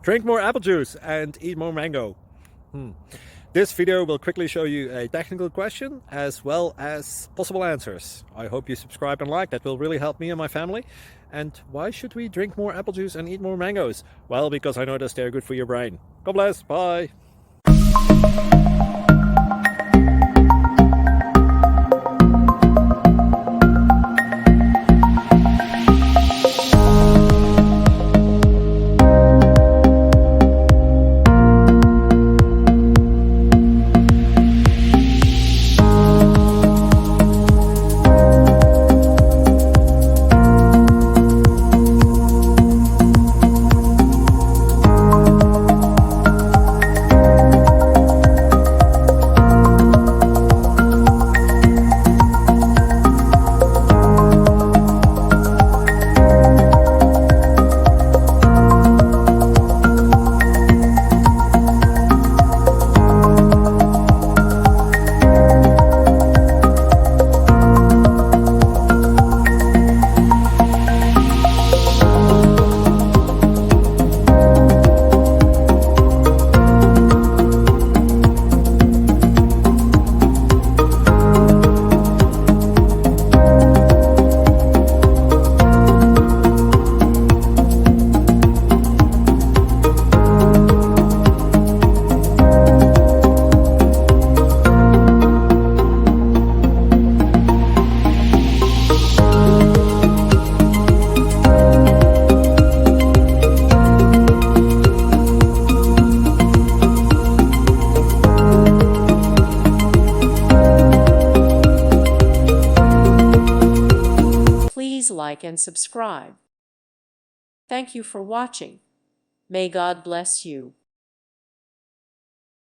Drink more apple juice and eat more mango. This video will quickly show you a technical question as well as possible answers. I hope you subscribe and like, that will really help me and my family. And why should we drink more apple juice and eat more mangoes? Well, because I noticed they're good for your brain. God bless, bye. Please like and subscribe. Thank you for watching. May God bless you.